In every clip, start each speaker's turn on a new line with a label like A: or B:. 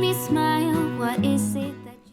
A: me smile. What is it that you...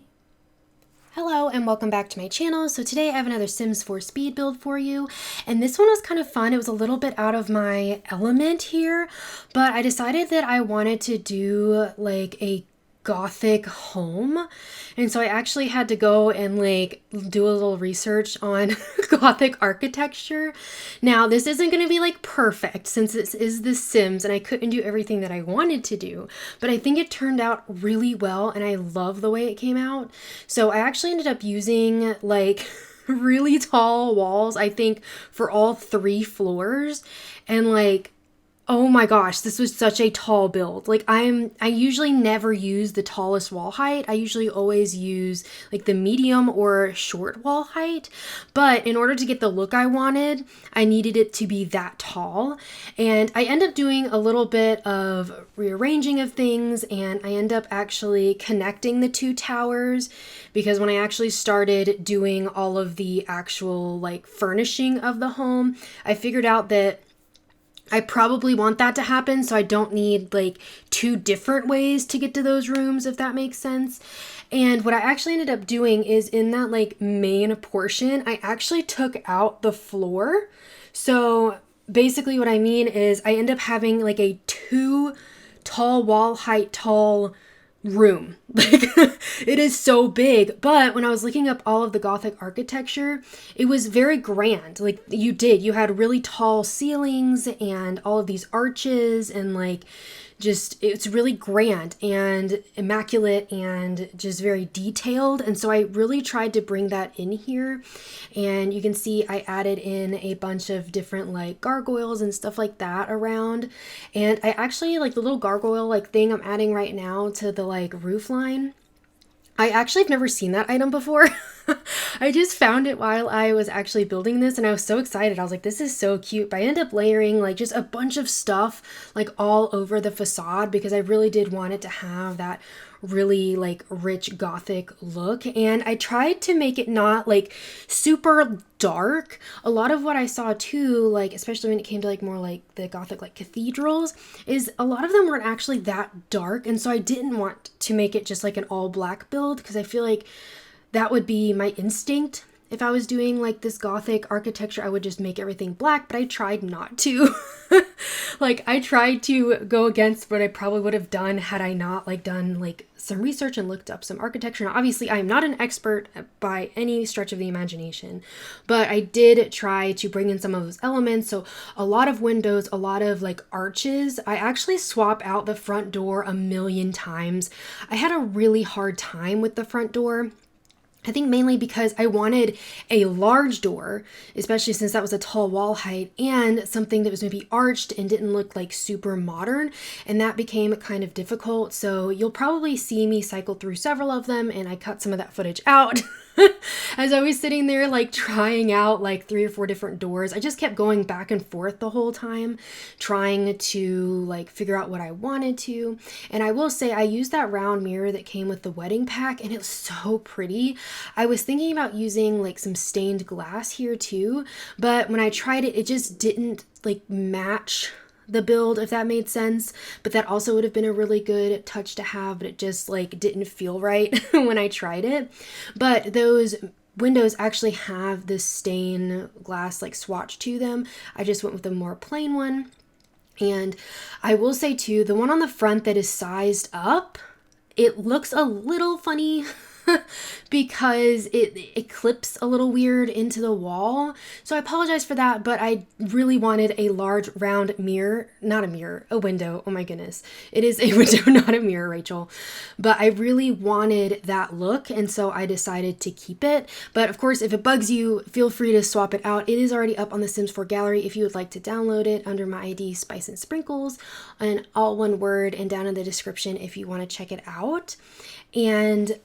B: Hello and welcome back to my channel. So today I have another Sims 4 speed build for you, and this one was kind of fun. It was a little bit out of my element here, but I decided that I wanted to do like a gothic home, and so I actually had to go and like do a little research on gothic architecture. Now this isn't going to be like perfect since this is The Sims and I couldn't do everything that I wanted to do, but I think it turned out really well and I love the way it came out. So I actually ended up using like really tall walls, I think, for all 3 floors, and like, oh my gosh, this was such a tall build. Like I usually never use the tallest wall height. I usually always use like the medium or short wall height. But in order to get the look I wanted, I needed it to be that tall. And I end up doing a little bit of rearranging of things, and I end up actually connecting the 2 towers, because when I actually started doing all of the actual like furnishing of the home, I figured out that I probably want that to happen, so I don't need like 2 different ways to get to those rooms, if that makes sense. And what I actually ended up doing is in that like main portion, I actually took out the floor. So basically what I mean is I end up having like a 2 tall wall height tall room. Like it is so big. But when I was looking up all of the Gothic architecture, it was very grand. Like you had really tall ceilings and all of these arches, and like just, it's really grand and immaculate and just very detailed. And so I really tried to bring that in here. And you can see I added in a bunch of different like gargoyles and stuff like that around. And I actually like the little gargoyle like thing I'm adding right now to the like roof line. I actually have never seen that item before. I just found it while I was actually building this and I was so excited. I was like, this is so cute. But I ended up layering like just a bunch of stuff like all over the facade, because I really did want it to have that really like rich gothic look. And I tried to make it not like super dark. A lot of what I saw too, like especially when it came to like more like the gothic like cathedrals, is a lot of them weren't actually that dark. And so I didn't want to make it just like an all black build, because I feel like that would be my instinct. If I was doing like this gothic architecture, I would just make everything black, but I tried not to. Like I tried to go against what I probably would have done had I not like done like some research and looked up some architecture. Now, obviously I am not an expert by any stretch of the imagination, but I did try to bring in some of those elements. So a lot of windows, a lot of like arches. I actually swap out the front door a million times. I had a really hard time with the front door. I think mainly because I wanted a large door, especially since that was a tall wall height, and something that was maybe arched and didn't look like super modern, and that became kind of difficult. So you'll probably see me cycle through several of them, and I cut some of that footage out. As I was sitting there like trying out like 3 or 4 different doors. I just kept going back and forth the whole time, trying to like figure out what I wanted to. And I will say I used that round mirror that came with the wedding pack, and it was so pretty. I was thinking about using like some stained glass here too, but when I tried it, it just didn't like match the build, if that made sense. But that also would have been a really good touch to have, but it just like didn't feel right when I tried it. But those windows actually have this stained glass like swatch to them. I just went with a more plain one. And I will say too, the one on the front that is sized up, it looks a little funny because it clips a little weird into the wall. So I apologize for that, but I really wanted a large round mirror, not a mirror, a window. Oh my goodness. It is a window, not a mirror, Rachel. But I really wanted that look, and so I decided to keep it. But of course, if it bugs you, feel free to swap it out. It is already up on the Sims 4 gallery if you would like to download it under my ID spicensprinkles, and all one word, and down in the description if you want to check it out. And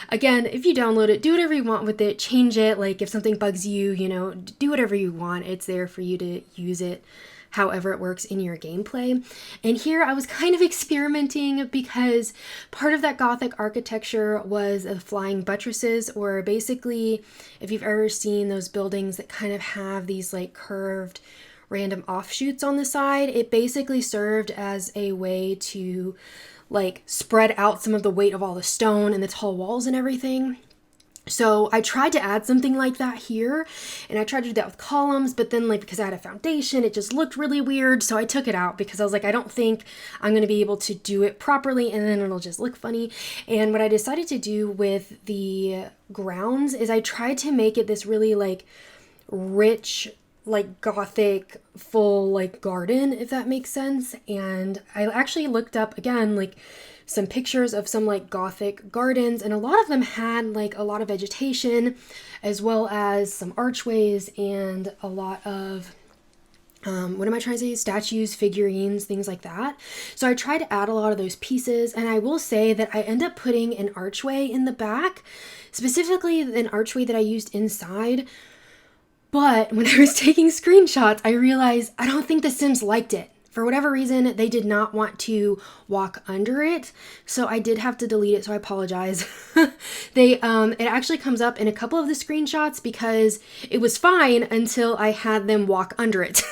B: again, if you download it, do whatever you want with it, change it. Like if something bugs you, you know, do whatever you want. It's there for you to use it however it works in your gameplay. And here I was kind of experimenting because part of that Gothic architecture was the flying buttresses, or basically if you've ever seen those buildings that kind of have these like curved random offshoots on the side. It basically served as a way to like spread out some of the weight of all the stone and the tall walls and everything. So I tried to add something like that here, and I tried to do that with columns, but then like because I had a foundation, it just looked really weird. So I took it out because I was like, I don't think I'm going to be able to do it properly, and then it'll just look funny. And what I decided to do with the grounds is I tried to make it this really like rich, like gothic full like garden, if that makes sense. And I actually looked up again like some pictures of some like gothic gardens, and a lot of them had like a lot of vegetation as well as some archways and a lot of what am I trying to say? Statues, figurines, things like that. So I tried to add a lot of those pieces, and I will say that I end up putting an archway in the back, specifically an archway that I used inside. But when I was taking screenshots, I realized I don't think the Sims liked it. For whatever reason, they did not want to walk under it, so I did have to delete it, so I apologize. It actually comes up in a couple of the screenshots because it was fine until I had them walk under it.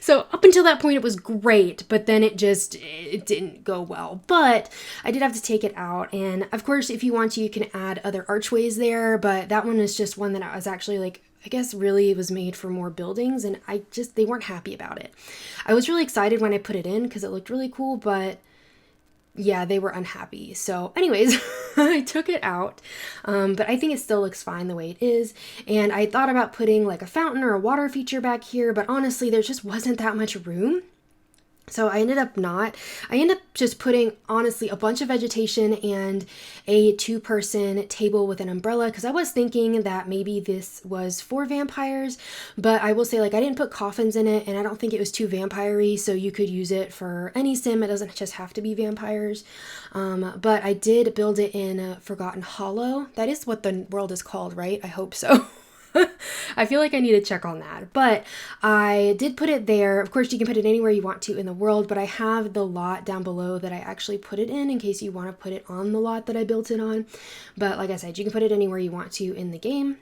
B: So up until that point, it was great, but then it didn't go well. But I did have to take it out, and of course, if you want to, you can add other archways there, but that one is just one that I was actually like, I guess really it was made for more buildings, and they weren't happy about it. I was really excited when I put it in because it looked really cool, but yeah, they were unhappy. So anyways, I took it out, but I think it still looks fine the way it is. And I thought about putting like a fountain or a water feature back here, but honestly, there just wasn't that much room. So I ended up just putting, honestly, a bunch of vegetation and a 2-person table with an umbrella, because I was thinking that maybe this was for vampires, but I will say, like, I didn't put coffins in it, and I don't think it was too vampire-y, so you could use it for any sim. It doesn't just have to be vampires. But I did build it in Forgotten Hollow. That is what the world is called, right? I hope so. I feel like I need to check on that, but I did put it there. Of course, you can put it anywhere you want to in the world, but I have the lot down below that I actually put it in case you want to put it on the lot that I built it on. But like I said, you can put it anywhere you want to in the game.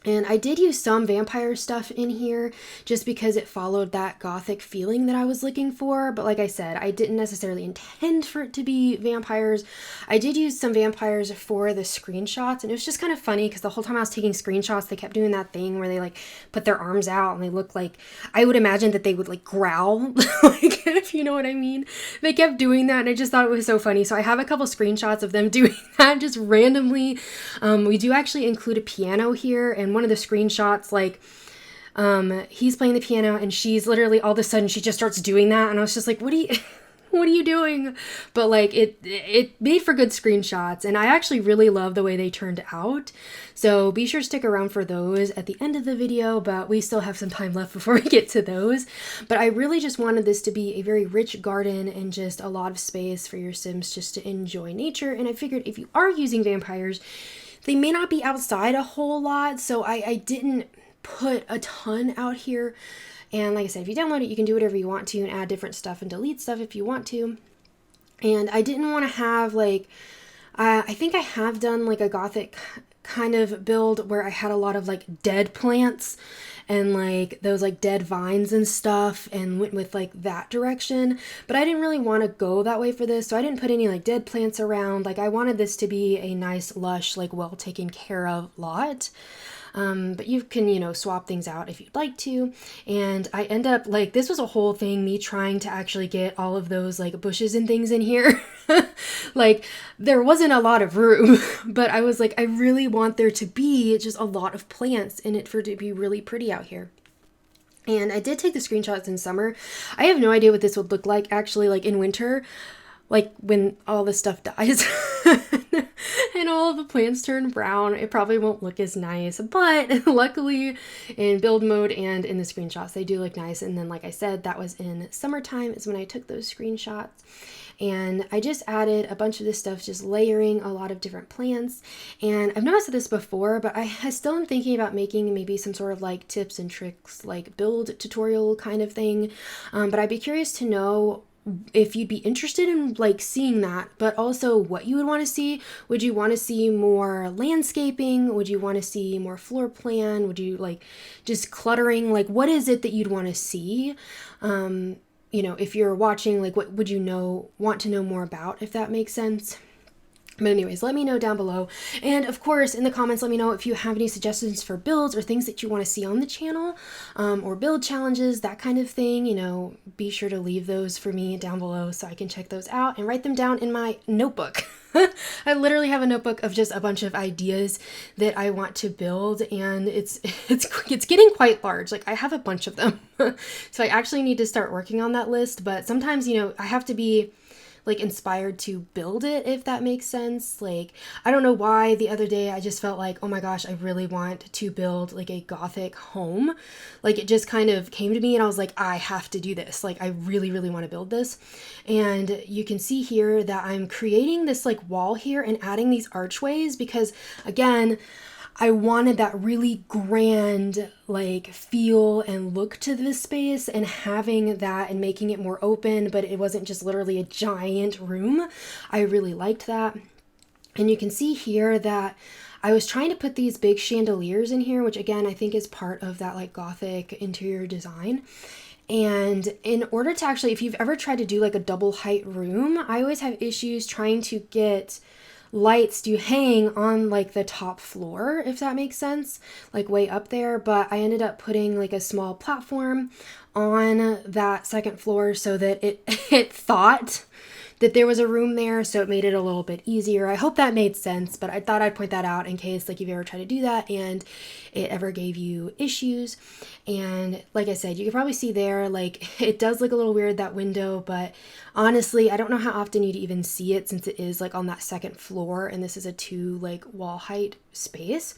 B: And I did use some vampire stuff in here just because it followed that gothic feeling that I was looking for. But like I said, I didn't necessarily intend for it to be vampires. I did use some vampires for the screenshots, and it was just kind of funny because the whole time I was taking screenshots, they kept doing that thing where they like put their arms out and they look like, I would imagine that they would like growl, like, if you know what I mean. They kept doing that, and I just thought it was so funny. So I have a couple screenshots of them doing that just randomly. We do actually include a piano here, and one of the screenshots, like, he's playing the piano and she's literally all of a sudden she just starts doing that, and I was just like, what are you doing? But like it made for good screenshots, and I actually really love the way they turned out. So be sure to stick around for those at the end of the video, but we still have some time left before we get to those. But I really just wanted this to be a very rich garden and just a lot of space for your Sims just to enjoy nature. And I figured if you are using vampires, they may not be outside a whole lot, so I didn't put a ton out here. And like I said, if you download it, you can do whatever you want to and add different stuff and delete stuff if you want to. And I didn't want to have like, I think I have done like a gothic kind of build where I had a lot of like dead plants and like those like dead vines and stuff, and went with like that direction, but I didn't really want to go that way for this, so I didn't put any like dead plants around. Like I wanted this to be a nice lush, like well taken care of lot. But you can, you know, swap things out if you'd like to. And I end up like, this was a whole thing, me trying to actually get all of those like bushes and things in here. Like there wasn't a lot of room, but I was like, I really want there to be just a lot of plants in it for it to be really pretty out here. And I did take the screenshots in summer. I have no idea what this would look like actually like in winter, like when all this stuff dies and all of the plants turn brown. It probably won't look as nice, but luckily in build mode and in the screenshots, they do look nice. And then, like I said, that was in summertime is when I took those screenshots. And I just added a bunch of this stuff, just layering a lot of different plants. And I've noticed this before, but I still am thinking about making maybe some sort of like tips and tricks, like build tutorial kind of thing. But I'd be curious to know if you'd be interested in like seeing that, but also what you would want to see. Would you want to see more landscaping? Would you want to see more floor plan? Would you like just cluttering? Like, what is it that you'd want to see? If you're watching, like, what would you want to know more about, if that makes sense? But anyways, let me know down below. And of course, in the comments, let me know if you have any suggestions for builds or things that you want to see on the channel, or build challenges, that kind of thing. Be sure to leave those for me down below so I can check those out and write them down in my notebook. I literally have a notebook of just a bunch of ideas that I want to build, and it's getting quite large. Like, I have a bunch of them. So I actually need to start working on that list, but sometimes, I have to be like inspired to build it, if that makes sense. Like, I don't know why the other day I just felt like, oh my gosh, I really want to build like a Gothic home. Like, it just kind of came to me and I was like, I have to do this. Like, I really, really want to build this. And you can see here that I'm creating this like wall here and adding these archways because, again, I wanted that really grand like feel and look to this space, and having that and making it more open, but it wasn't just literally a giant room. I really liked that. And you can see here that I was trying to put these big chandeliers in here, which again, I think is part of that like Gothic interior design. And in order to actually, if you've ever tried to do like a double height room, I always have issues trying to get lights to hang on like the top floor, if that makes sense, like way up there. But I ended up putting like a small platform on that second floor so that it thought that there was a room there, so it made it a little bit easier. I hope that made sense, but I thought I'd point that out in case like you've ever tried to do that and it ever gave you issues. And like I said, you can probably see there, like, it does look a little weird, that window, but honestly, I don't know how often you'd even see it since it is like on that second floor and this is a 2 like wall height space.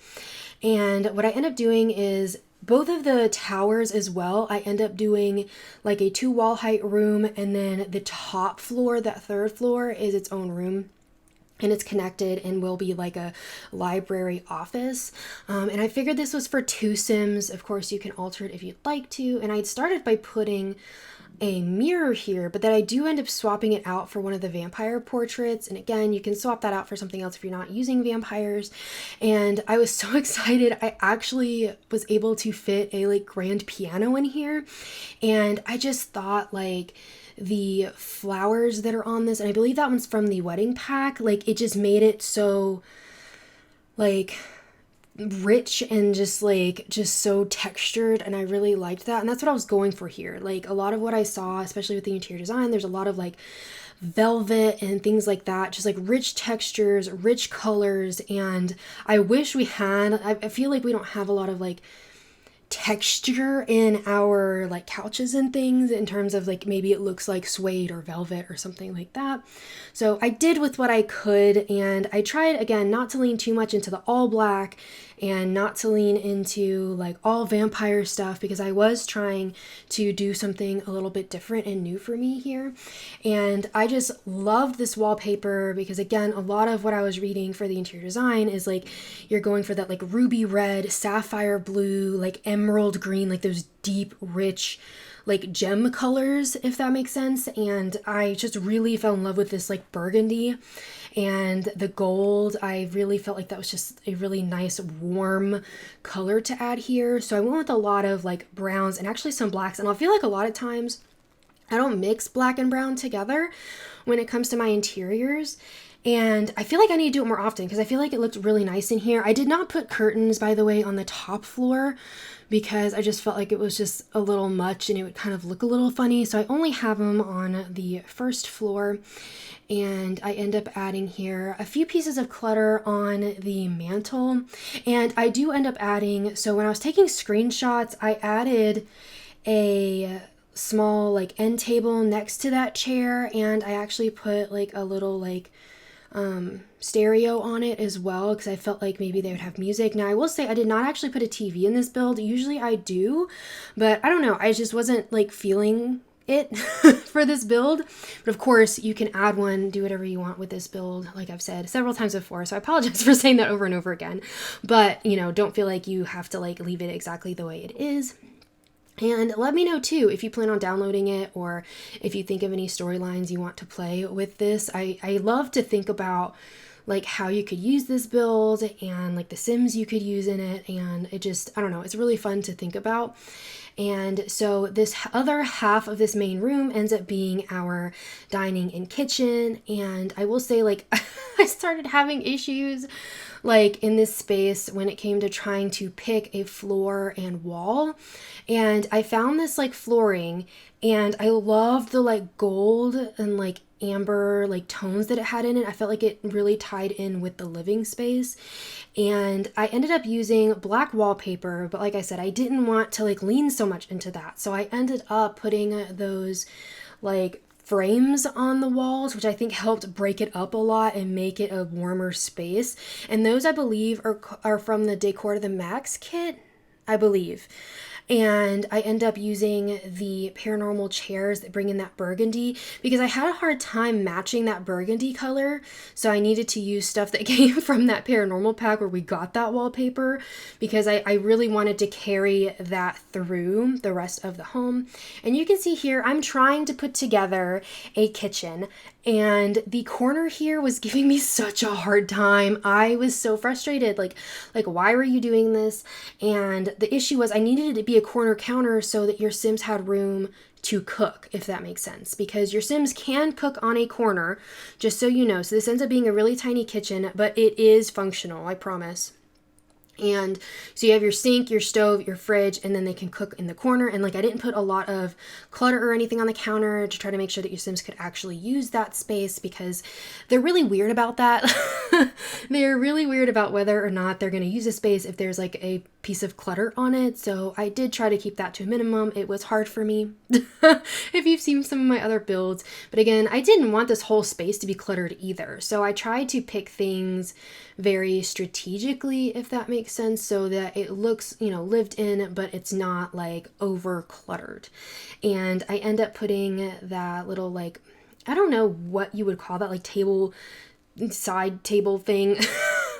B: And what I end up doing is both of the towers as well, I end up doing like a 2 wall height room, and then the top floor, that third floor, is its own room. And it's connected and will be like a library office. And I figured this was for 2 Sims. Of course, you can alter it if you'd like to. And I'd started by putting a mirror here, but then I do end up swapping it out for one of the vampire portraits. And again, you can swap that out for something else if you're not using vampires. And I was so excited. I actually was able to fit a like grand piano in here. And I just thought like the flowers that are on this, and I believe that one's from the wedding pack, like it just made it so like rich and just so textured, and I really liked that. And that's what I was going for here. Like, a lot of what I saw, especially with the interior design, there's a lot of like velvet and things like that, just like rich textures, rich colors. And I wish we had, I feel like we don't have a lot of like texture in our like couches and things, in terms of like maybe it looks like suede or velvet or something like that. So I did with what I could, and I tried again not to lean too much into the all black and not to lean into like all vampire stuff, because I was trying to do something a little bit different and new for me here. And I just loved this wallpaper because, again, a lot of what I was reading for the interior design is like you're going for that like ruby red, sapphire blue, like emerald green, like those deep, rich, like gem colors, if that makes sense. And I just really fell in love with this like burgundy and the gold. I really felt like that was just a really nice warm color to add here. So I went with a lot of like browns and actually some blacks. And I feel like a lot of times I don't mix black and brown together when it comes to my interiors. And I feel like I need to do it more often because I feel like it looked really nice in here. I did not put curtains, by the way, on the top floor because I just felt like it was just a little much and it would kind of look a little funny. So I only have them on the first floor. And I end up adding here a few pieces of clutter on the mantle. And I do end up adding, so when I was taking screenshots, I added a small like end table next to that chair, and I actually put like a little like stereo on it as well because I felt like maybe they would have music. Now I will say I did not actually put a TV in this build. Usually I do, but I don't know, I just wasn't like feeling it for this build. But of course you can add one, do whatever you want with this build, like I've said several times before, so I apologize for saying that over and over again. But you know, don't feel like you have to like leave it exactly the way it is. And let me know too if you plan on downloading it or if you think of any storylines you want to play with this. I love to think about like how you could use this build and like the Sims you could use in it. And it just, I don't know, it's really fun to think about. And so this other half of this main room ends up being our dining and kitchen. And I will say, like, I started having issues like in this space when it came to trying to pick a floor and wall. And I found this like flooring, and I loved the like gold and like amber like tones that it had in it. I felt like it really tied in with the living space. And I ended up using black wallpaper, but like I said, I didn't want to like lean so much into that. So I ended up putting those like frames on the walls, which I think helped break it up a lot and make it a warmer space. And those I believe are from the Decor to the Max kit, I believe. And I end up using the paranormal chairs that bring in that burgundy because I had a hard time matching that burgundy color. So I needed to use stuff that came from that paranormal pack where we got that wallpaper because I really wanted to carry that through the rest of the home. And you can see here, I'm trying to put together a kitchen, and the corner here was giving me such a hard time. I was so frustrated. Like why were you doing this? And the issue was I needed it to be a corner counter so that your Sims had room to cook, if that makes sense, because your Sims can cook on a corner, just so you know. So this ends up being a really tiny kitchen, but it is functional, I promise. And so you have your sink, your stove, your fridge, and then they can cook in the corner. And like I didn't put a lot of clutter or anything on the counter to try to make sure that your Sims could actually use that space, because they're really weird about that. They're really weird about whether or not they're going to use a space if there's like a piece of clutter on it. So I did try to keep that to a minimum. It was hard for me if you've seen some of my other builds. But again, I didn't want this whole space to be cluttered either. So I tried to pick things very strategically, if that makes sense, so that it looks, you know, lived in, but it's not like over cluttered. And I end up putting that little like, I don't know what you would call that, like side table thing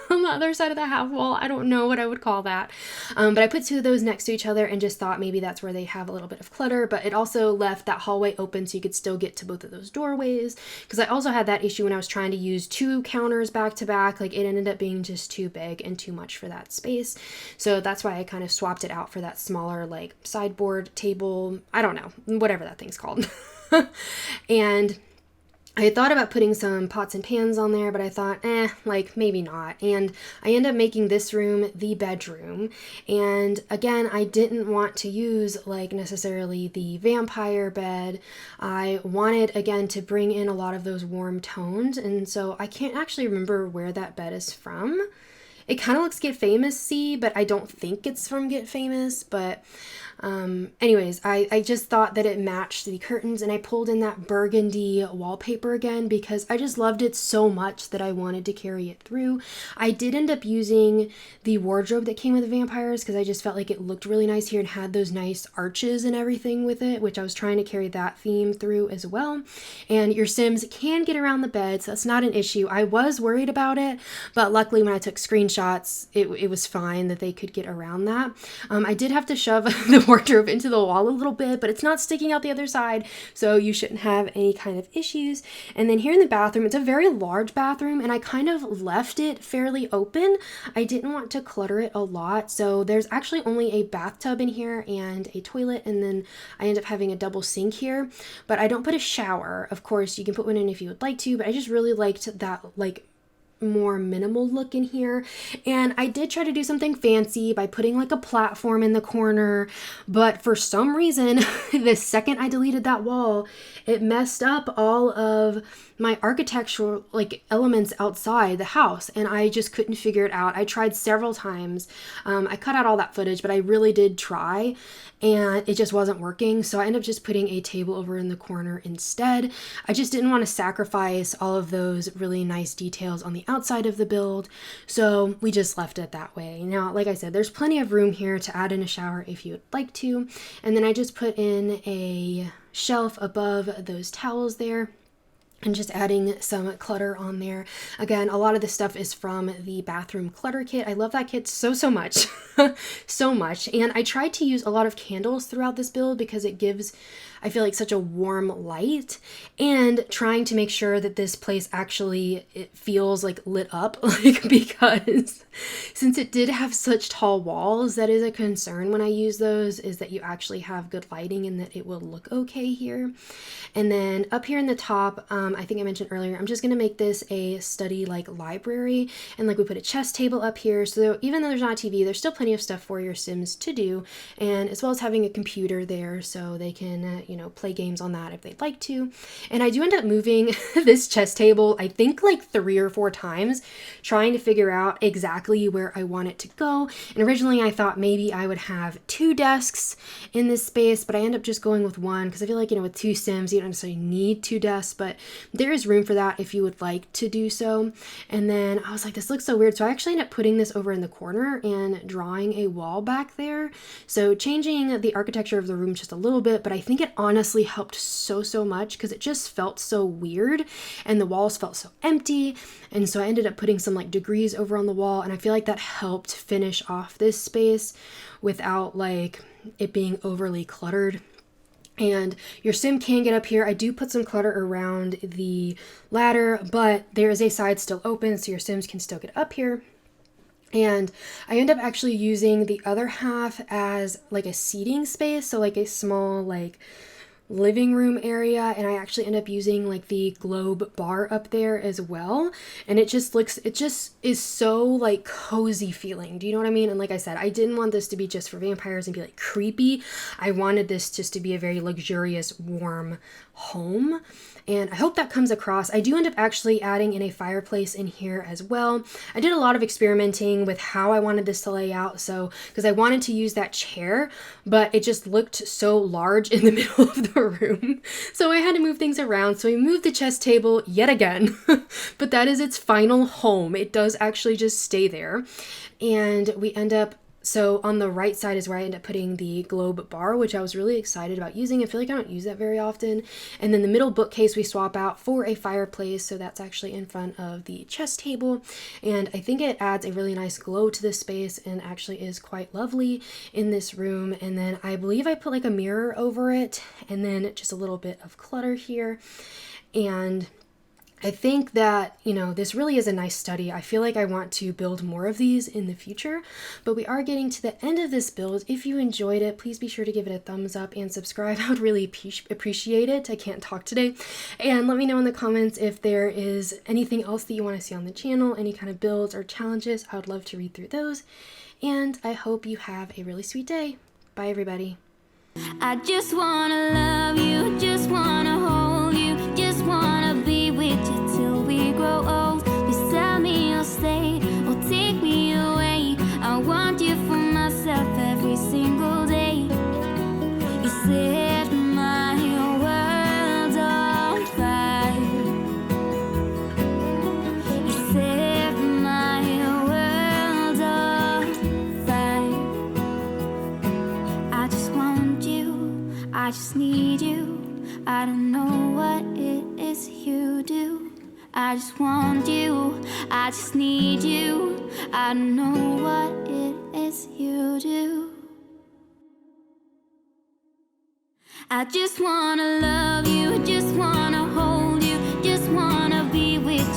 B: on the other side of the half wall. I don't know what I would call that. But I put two of those next to each other and just thought maybe that's where they have a little bit of clutter, but it also left that hallway open so you could still get to both of those doorways. Because I also had that issue when I was trying to use two counters back to back. Like it ended up being just too big and too much for that space. So that's why I kind of swapped it out for that smaller like sideboard table. I don't know, whatever that thing's called. And I had thought about putting some pots and pans on there, but I thought, like maybe not. And I ended up making this room the bedroom. And again, I didn't want to use like necessarily the vampire bed. I wanted, again, to bring in a lot of those warm tones. And so I can't actually remember where that bed is from. It kind of looks Get Famous-y, but I don't think it's from Get Famous. But anyways, I just thought that it matched the curtains, and I pulled in that burgundy wallpaper again because I just loved it so much that I wanted to carry it through. I did end up using the wardrobe that came with the vampires because I just felt like it looked really nice here and had those nice arches and everything with it, which I was trying to carry that theme through as well. And your Sims can get around the bed, so that's not an issue. I was worried about it, but luckily when I took screenshots, it was fine that they could get around that. I did have to shove the wardrobe into the wall a little bit, but it's not sticking out the other side, so you shouldn't have any kind of issues. And then here in the bathroom, it's a very large bathroom, and I kind of left it fairly open. I didn't want to clutter it a lot, so there's actually only a bathtub in here and a toilet, and then I end up having a double sink here, but I don't put a shower. Of course, you can put one in if you would like to, but I just really liked that like more minimal look in here. And I did try to do something fancy by putting like a platform in the corner, but for some reason the second I deleted that wall, it messed up all of my architectural like elements outside the house, and I just couldn't figure it out. I tried several times. I cut out all that footage, but I really did try, and it just wasn't working. So I ended up just putting a table over in the corner instead. I just didn't want to sacrifice all of those really nice details on the outside of the build, so we just left it that way. Now, like I said, there's plenty of room here to add in a shower if you would like to, and then I just put in a shelf above those towels there. and just adding some clutter on there. Again, a lot of this stuff is from the bathroom clutter kit. I love that kit so much. So much. And I tried to use a lot of candles throughout this build because it gives, I feel like, such a warm light, and trying to make sure that this place actually, it feels like lit up, like, because since it did have such tall walls, that is a concern when I use those, is that you actually have good lighting and that it will look okay here. And then up here in the top, I think I mentioned earlier, I'm just going to make this a study like library, and like we put a chess table up here, so even though there's not a TV, there's still plenty of stuff for your Sims to do, and as well as having a computer there so they can you know, play games on that if they'd like to. And I do end up moving this chess table, I think like 3 or 4 times, trying to figure out exactly where I want it to go. And originally I thought maybe I would have 2 desks in this space, but I end up just going with 1 because I feel like, you know, with 2 Sims you don't necessarily need 2 desks, but there is room for that if you would like to do so. And then I was like, this looks so weird, so I actually ended up putting this over in the corner and drawing a wall back there, so changing the architecture of the room just a little bit, but I think it honestly helped so much because it just felt so weird and the walls felt so empty. And so I ended up putting some like degrees over on the wall, and I feel like that helped finish off this space without like it being overly cluttered. And your Sim can get up here. I do put some clutter around the ladder, but there is a side still open, so your Sims can still get up here. And I end up actually using the other half as like a seating space, so like a small like living room area, and I actually end up using like the globe bar up there as well, and it just is so like cozy feeling. Do you know what I mean? And like I said, I didn't want this to be just for vampires and be like creepy. I wanted this just to be a very luxurious, warm home, and I hope that comes across. I do end up actually adding in a fireplace in here as well. I did a lot of experimenting with how I wanted this to lay out, so because I wanted to use that chair, but it just looked so large in the middle of the room, so I had to move things around. So we moved the chess table yet again, but that is its final home. It does actually just stay there, and we end up, so on the right side is where I end up putting the globe bar, which I was really excited about using. I feel like I don't use that very often. And then the middle bookcase we swap out for a fireplace, so that's actually in front of the chess table. And I think it adds a really nice glow to this space and actually is quite lovely in this room. And then I believe I put like a mirror over it, and then just a little bit of clutter here. And I think that, you know, this really is a nice study. I feel like I want to build more of these in the future, but we are getting to the end of this build. If you enjoyed it, please be sure to give it a thumbs up and subscribe. I would really appreciate it. I can't talk today. And let me know in the comments if there is anything else that you want to see on the channel, any kind of builds or challenges. I would love to read through those. And I hope you have a really sweet day. Bye, everybody.
A: I just wanna love you, just wanna hold you, just wanna be with you till we grow old. Please tell me you'll stay or take me away. I want you for myself every single day. You set my world on fire. You set my world on fire. I just want you, I just need you. I don't know what it is you do. I just want you, I just need you. I don't know what it is you do. I just wanna love you, just wanna hold you, just wanna be with you.